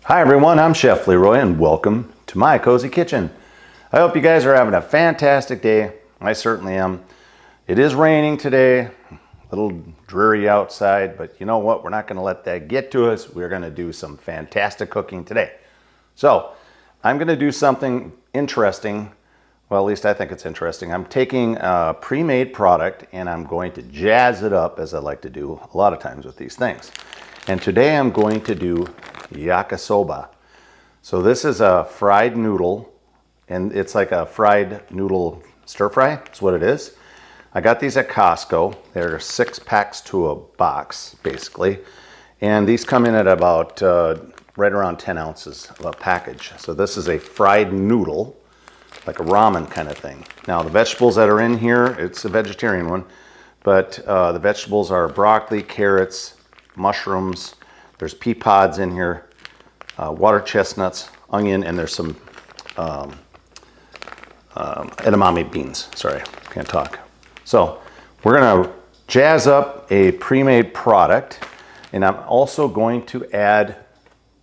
Hi everyone, I'm Chef Leroy and welcome to my cozy kitchen. I hope you guys are having a fantastic day. I certainly am. It is raining today, a little dreary outside, but you know what? We're not going to let that get to us. We're going to do some fantastic cooking today. So I'm going to do something interesting. Well, at least I think it's interesting. I'm taking a pre-made product and I'm going to jazz it up, as I like to do a lot of times with these things. And today I'm going to do Yakisoba. So this is a fried noodle, and it's like a fried noodle stir fry. That's what it is. I got these at Costco. They're 6 packs to a box, basically. And these come in at about right around 10 ounces of a package. So this is a fried noodle, like a ramen kind of thing. Now the vegetables that are in here, it's a vegetarian one, but the vegetables are broccoli, carrots, mushrooms, there's pea pods in here, water chestnuts, onion, and there's some edamame beans. Sorry, can't talk. So we're gonna jazz up a pre-made product, and I'm also going to add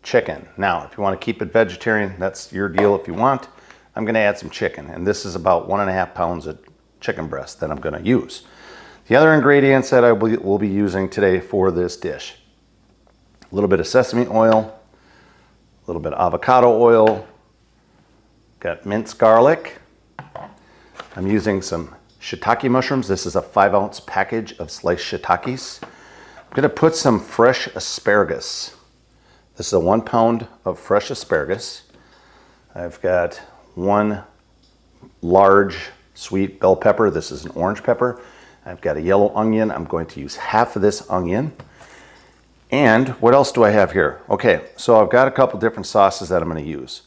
chicken. Now, if you want to keep it vegetarian, that's your deal if you want. I'm gonna add some chicken, and this is about 1.5 pounds of chicken breast that I'm gonna use. The other ingredients that I will be using today for this dish: a little bit of sesame oil, a little bit of avocado oil, got minced garlic. I'm using some shiitake mushrooms. This is a 5-ounce package of sliced shiitakes. I'm gonna put some fresh asparagus. This is a 1 pound of fresh asparagus. I've got 1 large sweet bell pepper. This is an orange pepper. I've got a yellow onion. I'm going to use half of this onion. And what else do I have here? Okay, so I've got a couple different sauces that I'm going to use.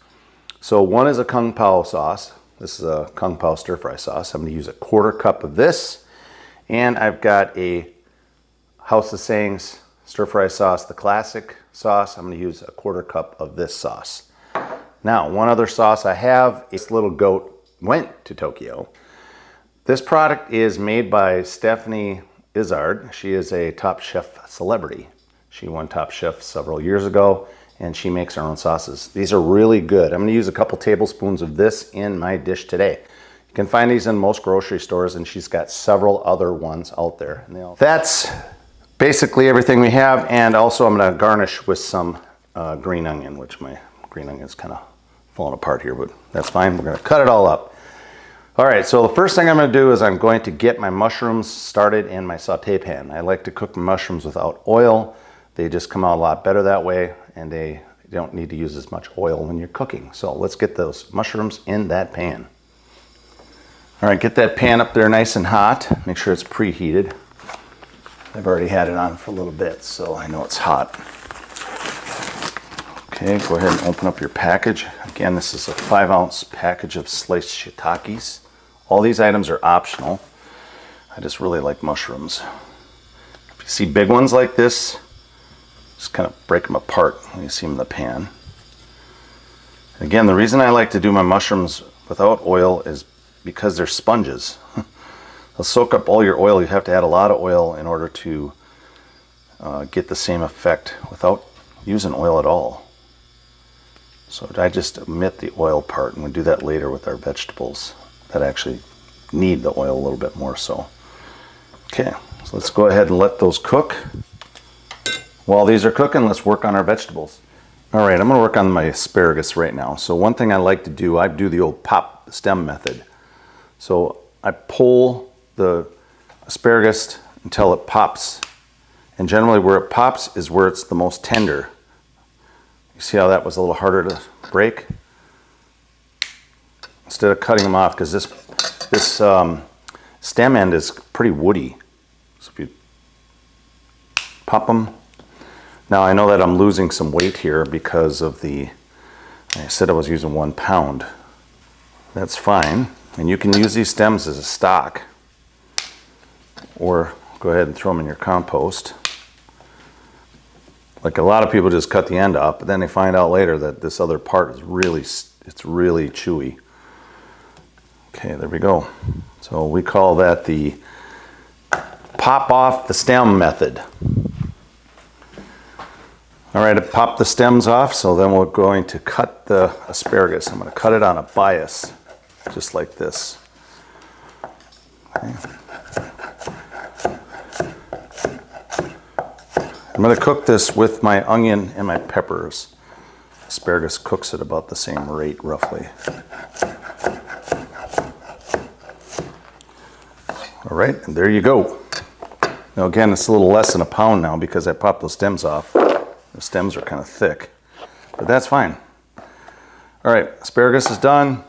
So one is a Kung Pao sauce. This is a Kung Pao stir fry sauce. I'm going to use a 1/4 cup of this. And I've got a House of Sayings stir fry sauce, the classic sauce. I'm going to use a 1/4 cup of this sauce. Now, one other sauce I have, this little goat went to Tokyo. This product is made by Stephanie Izzard. She is a Top Chef celebrity. She won Top Chef several years ago, and she makes her own sauces. These are really good. I'm gonna use a couple tablespoons of this in my dish today. You can find these in most grocery stores, and she's got several other ones out there. That's basically everything we have, and also I'm gonna garnish with some green onion, which my green onion is kind of falling apart here, but that's fine. We're gonna cut it all up. All right, so the first thing I'm going to do is I'm going to get my mushrooms started in my saute pan. I like to cook my mushrooms without oil. They just come out a lot better that way, and they don't need to use as much oil when you're cooking. So let's get those mushrooms in that pan. All right, get that pan up there nice and hot. Make sure it's preheated. I've already had it on for a little bit, so I know it's hot. Okay, go ahead and open up your package. Again, this is a 5-ounce package of sliced shiitakes. All these items are optional. I just really like mushrooms. If you see big ones like this, just kind of break them apart when you see them in the pan. And again, the reason I like to do my mushrooms without oil is because they're sponges. They'll soak up all your oil. You have to add a lot of oil in order to get the same effect without using oil at all. So I just omit the oil part, and we'll do that later with our vegetables that actually need the oil a little bit more so. Okay, so let's go ahead and let those cook. While these are cooking, let's work on our vegetables. All right, I'm gonna work on my asparagus right now. So one thing I like to do, I do the old pop stem method. So I pull the asparagus until it pops. And generally where it pops is where it's the most tender. You see how that was a little harder to break? Instead of cutting them off, because this stem end is pretty woody. So if you pop them. Now I know that I'm losing some weight here because of I said I was using 1 pound. That's fine. And you can use these stems as a stock, or go ahead and throw them in your compost. Like a lot of people just cut the end off, but then they find out later that this other part is really chewy. Okay, there we go. So we call that the pop off the stem method. All right, I popped the stems off, so then we're going to cut the asparagus. I'm going to cut it on a bias, just like this. Okay. I'm going to cook this with my onion and my peppers. Asparagus cooks at about the same rate, roughly. All right, and there you go. Now again, it's a little less than a pound now because I popped those stems off. The stems are kind of thick, but that's fine. All right, asparagus is done.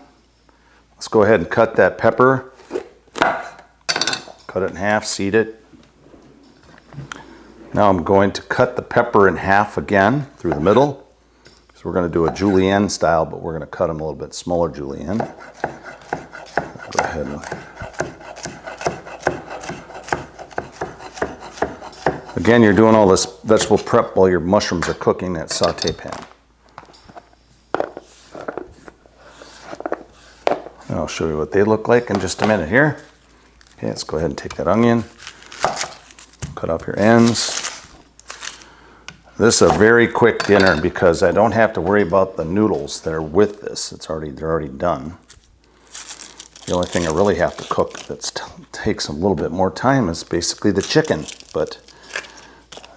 Let's go ahead and cut that pepper. Cut it in half, seed it. Now I'm going to cut the pepper in half again through the middle. So we're going to do a julienne style, but we're going to cut them a little bit smaller julienne. Go ahead and again, you're doing all this vegetable prep while your mushrooms are cooking in that saute pan. And I'll show you what they look like in just a minute here. Okay, let's go ahead and take that onion, cut off your ends. This is a very quick dinner because I don't have to worry about the noodles that are with this. They're already done. The only thing I really have to cook that takes a little bit more time is basically the chicken, but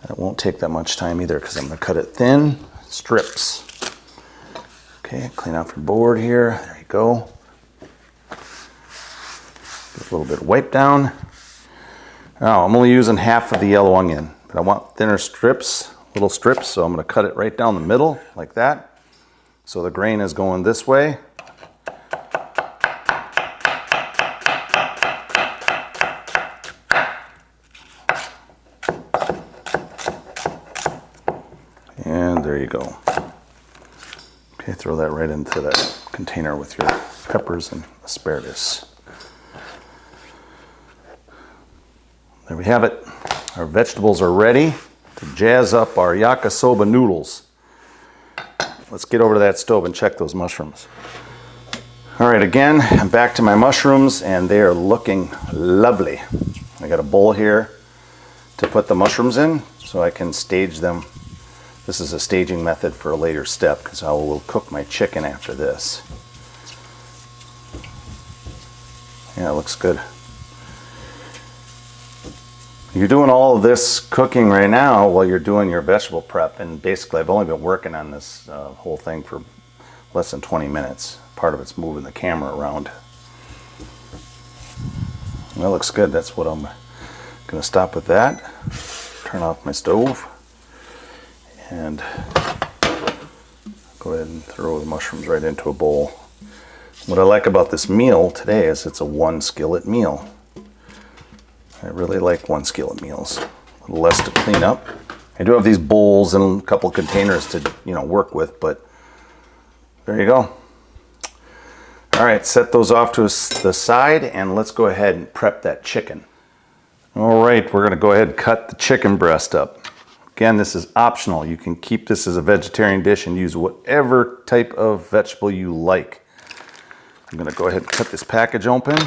it won't take that much time either because I'm going to cut it thin strips. Okay, clean off your board here. There you go. Get a little bit of wipe down. Now I'm only using half of the yellow onion, but I want thinner strips, little strips, so I'm going to cut it right down the middle like that. So the grain is going this way. And there you go. Okay, throw that right into that container with your peppers and asparagus. There we have it. Our vegetables are ready to jazz up our yakisoba noodles. Let's get over to that stove and check those mushrooms. All right, again, I'm back to my mushrooms and they are looking lovely. I got a bowl here to put the mushrooms in so I can stage them. This is a staging method for a later step because I will cook my chicken after this. Yeah, it looks good. You're doing all of this cooking right now while you're doing your vegetable prep, and basically I've only been working on this whole thing for less than 20 minutes. Part of it's moving the camera around. That looks good. That's what I'm going to stop with that. Turn off my stove and go ahead and throw the mushrooms right into a bowl. What I like about this meal today is it's a one skillet meal. I really like one skillet meals. A little less to clean up. I do have these bowls and a couple containers to, work with, but there you go. All right, set those off to the side and let's go ahead and prep that chicken. All right, we're gonna go ahead and cut the chicken breast up. Again, this is optional. You can keep this as a vegetarian dish and use whatever type of vegetable you like. I'm gonna go ahead and cut this package open.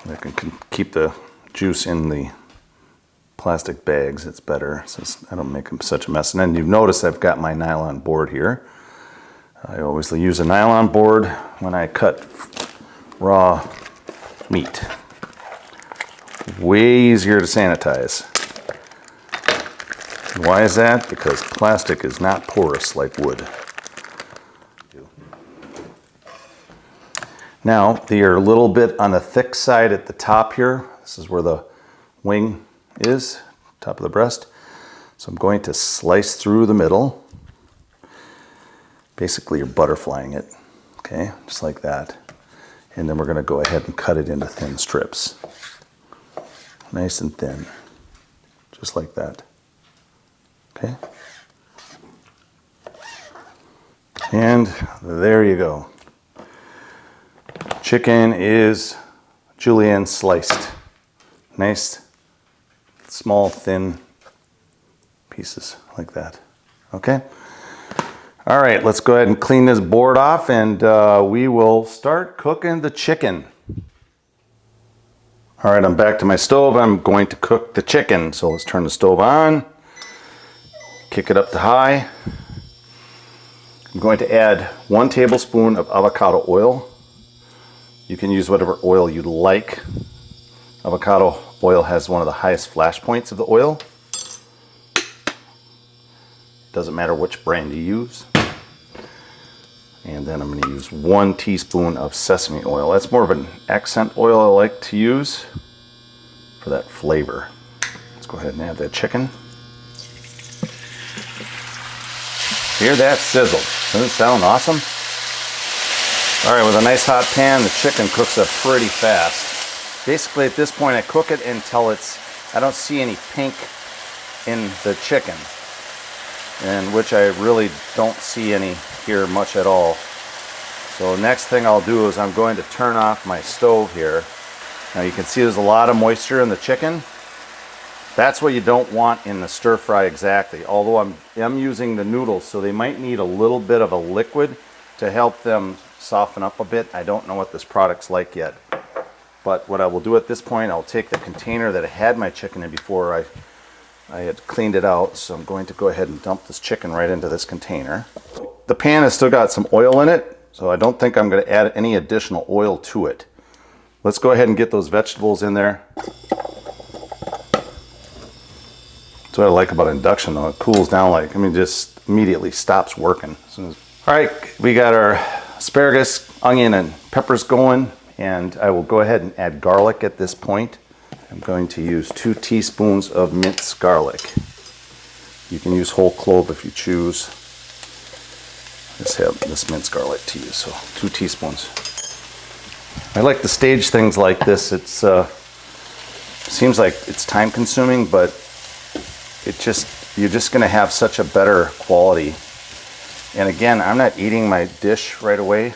I can keep the juice in the plastic bags. It's better since I don't make them such a mess. And then you've noticed I've got my nylon board here. I always use a nylon board when I cut raw meat. Way easier to sanitize. Why is that? Because plastic is not porous like wood. Now, they're a little bit on the thick side at the top here. This is where the wing is, top of the breast. So I'm going to slice through the middle. Basically, you're butterflying it, okay, just like that. And then we're going to go ahead and cut it into thin strips. Nice and thin, just like that, okay? And there you go. Chicken is julienne sliced. Nice, small, thin pieces like that. Okay? All right, let's go ahead and clean this board off and we will start cooking the chicken. All right, I'm back to my stove. I'm going to cook the chicken. So let's turn the stove on. kick it up to high. I'm going to add 1 tablespoon of avocado oil. You can use whatever oil you like. Avocado oil has one of the highest flash points of the oil. Doesn't matter which brand you use. And then I'm going to use 1 teaspoon of sesame oil. That's more of an accent oil I like to use for that flavor. Let's go ahead and add that chicken. Hear that sizzle? Doesn't it sound awesome? All right, with a nice hot pan, the chicken cooks up pretty fast. Basically, at this point, I cook it until I don't see any pink in the chicken, and which I really don't see any here much at all. So next thing I'll do is I'm going to turn off my stove here. Now you can see there's a lot of moisture in the chicken. That's what you don't want in the stir fry exactly. Although I'm using the noodles, so they might need a little bit of a liquid to help them soften up a bit. I don't know what this product's like yet. But what I will do at this point, I'll take the container that I had my chicken in before I had cleaned it out. So I'm going to go ahead and dump this chicken right into this container. The pan has still got some oil in it, so I don't think I'm going to add any additional oil to it. Let's go ahead and get those vegetables in there. That's what I like about induction though. It cools down just immediately stops working. All right, we got our asparagus, onion, and peppers going, and I will go ahead and add garlic at this point. I'm going to use 2 teaspoons of minced garlic. You can use whole clove if you choose. I just have this minced garlic to use, so 2 teaspoons. I like to stage things like this. It seems like it's time consuming, but you're just going to have such a better quality. And again, I'm not eating my dish right away.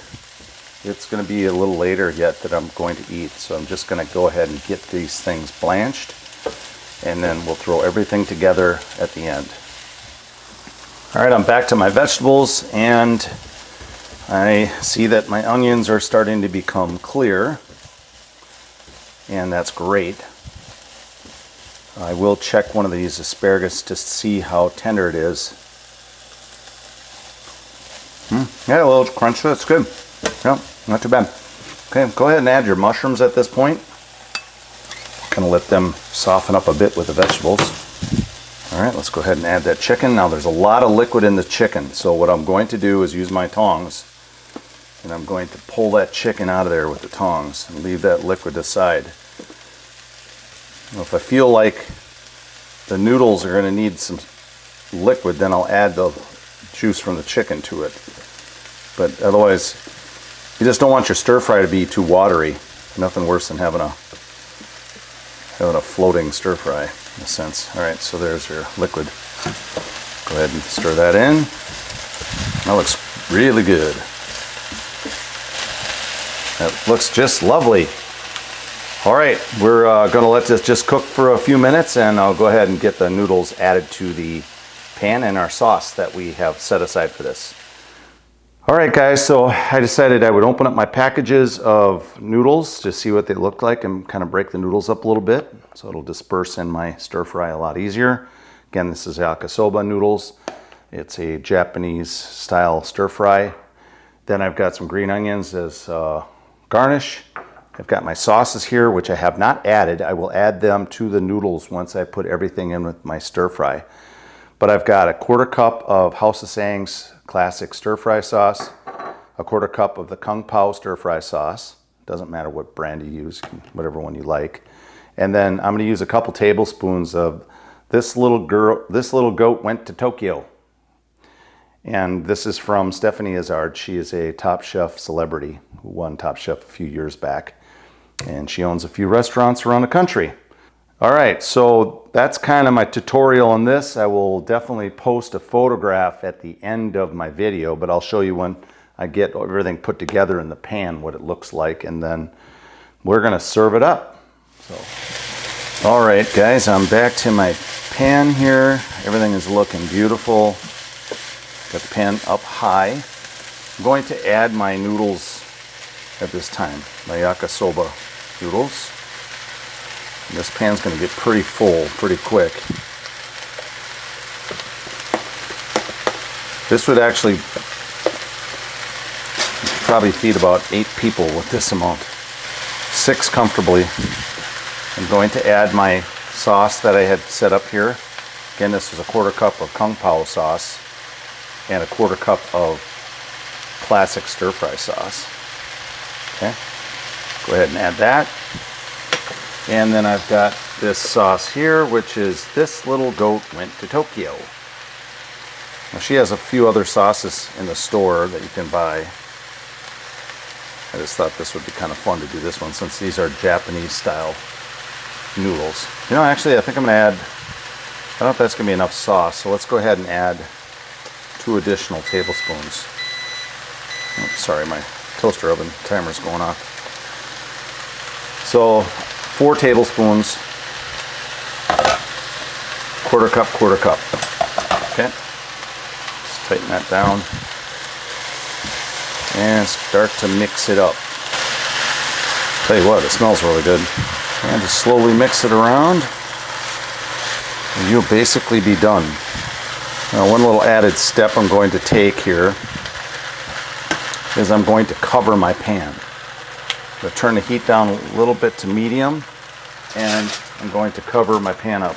It's going to be a little later yet that I'm going to eat. So I'm just going to go ahead and get these things blanched, and then we'll throw everything together at the end. All right, I'm back to my vegetables, and I see that my onions are starting to become clear, and that's great. I will check one of these asparagus to see how tender it is. Yeah, a little crunch, that's good. Yeah, not too bad. Okay, go ahead and add your mushrooms at this point. Kind of let them soften up a bit with the vegetables. All right, let's go ahead and add that chicken. Now there's a lot of liquid in the chicken, so what I'm going to do is use my tongs, and I'm going to pull that chicken out of there with the tongs and leave that liquid aside. Now, if I feel like the noodles are going to need some liquid, then I'll add the juice from the chicken to it. But otherwise, you just don't want your stir fry to be too watery. Nothing worse than having a floating stir fry, in a sense. All right, so there's your liquid. Go ahead and stir that in. That looks really good. That looks just lovely. All right, we're going to let this just cook for a few minutes, and I'll go ahead and get the noodles added to the pan and our sauce that we have set aside for this. All right, guys, so I decided I would open up my packages of noodles to see what they look like and kind of break the noodles up a little bit so it'll disperse in my stir fry a lot easier. Again, this is Yakisoba noodles. It's a Japanese style stir fry. Then I've got some green onions as garnish. I've got my sauces here, which I have not added. I will add them to the noodles once I put everything in with my stir fry. But I've got a 1/4 cup of House of Sang's classic stir fry sauce, a 1/4 cup of the Kung Pao stir fry sauce. Doesn't matter what brand you use, whatever one you like. And then I'm going to use a couple tablespoons of This Little Goat Went to Tokyo. And this is from Stephanie Izard. She is a Top Chef celebrity who won Top Chef a few years back. And she owns a few restaurants around the country. All right, so that's kind of my tutorial on this. I will definitely post a photograph at the end of my video, but I'll show you when I get everything put together in the pan, what it looks like, and then we're gonna serve it up. So, all right, guys, I'm back to my pan here. Everything is looking beautiful. Got the pan up high. I'm going to add my noodles at this time, my Yakisoba noodles. And this pan's going to get pretty full pretty quick. This would actually probably feed about 8 people with this amount. 6 comfortably. I'm going to add my sauce that I had set up here. Again, this is a 1/4 cup of Kung Pao sauce and a 1/4 cup of classic stir fry sauce. Okay, go ahead and add that. And then I've got this sauce here, which is This Little Goat Went to Tokyo. Now, she has a few other sauces in the store that you can buy. I just thought this would be kind of fun to do this one since these are Japanese style noodles. You know, actually I think I'm going to add, I don't know if that's going to be enough sauce, so let's go ahead and add 2 additional tablespoons. Oops, sorry, my toaster oven timer's going off. So 4 tablespoons, 1/4 cup, 1/4 cup. Okay, let's tighten that down and start to mix it up. Tell you what, it smells really good. And just slowly mix it around and you'll basically be done. Now, one little added step I'm going to take here is I'm going to cover my pan. I'm going to turn the heat down a little bit to medium and I'm going to cover my pan up.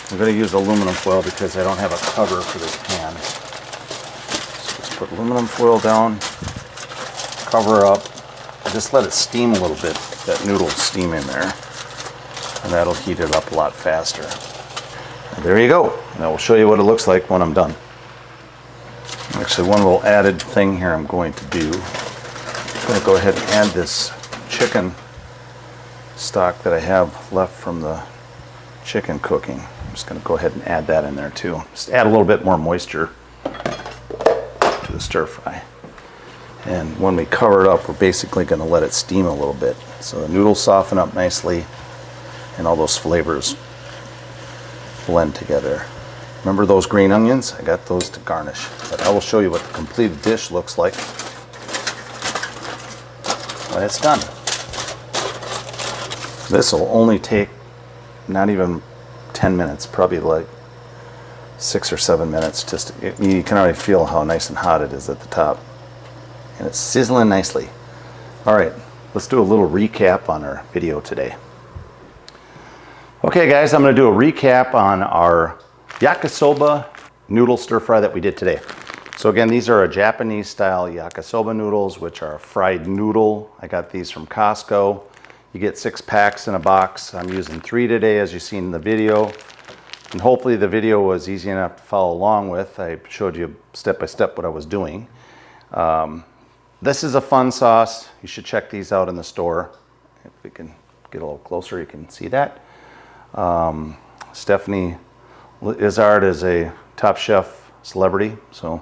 I'm going to use aluminum foil because I don't have a cover for this pan. So just put aluminum foil down, cover up, and just let it steam a little bit. That noodle steam in there, and that'll heat it up a lot faster. And there you go. And I will show you what it looks like when I'm done. Actually, one little added thing here I'm going to do. I'm going to go ahead and add this chicken stock that I have left from the chicken cooking. I'm just going to go ahead and add that in there too. Just add a little bit more moisture to the stir fry. And when we cover it up, we're basically going to let it steam a little bit. So the noodles soften up nicely and all those flavors blend together. Remember those green onions? I got those to garnish. But I will show you what the completed dish looks like when it's done. This will only take not even 10 minutes, probably like 6 or 7 minutes. Just you can already feel how nice and hot it is at the top. And it's sizzling nicely. All right, let's do a little recap on our video today. Okay guys, I'm going to do a recap on our Yakisoba noodle stir fry that we did today. So again, these are a Japanese style Yakisoba noodles, which are a fried noodle. I got these from Costco. You get 6 packs in a box. I'm using 3 today, as you've seen in the video. And hopefully the video was easy enough to follow along with. I showed you step by step what I was doing. This is a fun sauce. You should check these out in the store. If we can get a little closer, you can see that. Stephanie Izzard is a Top Chef celebrity, so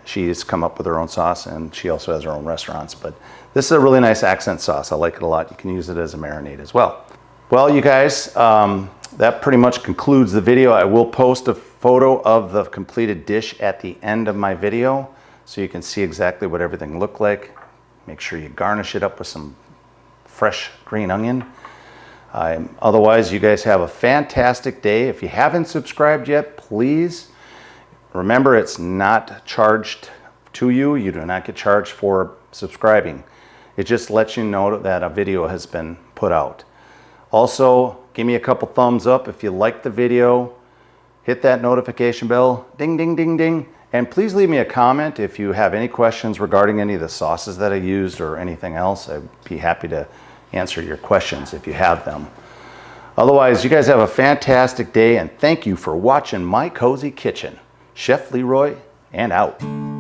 she's come up with her own sauce, and she also has her own restaurants. But this is a really nice accent sauce. I like it a lot. You can use it as a marinade as well. Well, you guys, that pretty much concludes the video. I will post a photo of the completed dish at the end of my video, so you can see exactly what everything looked like. Make sure you garnish it up with some fresh green onion. Otherwise, you guys have a fantastic day. If you haven't subscribed yet, please remember it's not charged to you. You do not get charged for subscribing. It just lets you know that a video has been put out. Also, give me a couple thumbs up if you like the video. Hit that notification bell, ding, ding, ding, ding. And please leave me a comment if you have any questions regarding any of the sauces that I used or anything else. I'd be happy to answer your questions if you have them. Otherwise, you guys have a fantastic day, and thank you for watching My Cozy Kitchen. Chef Leroy, and out.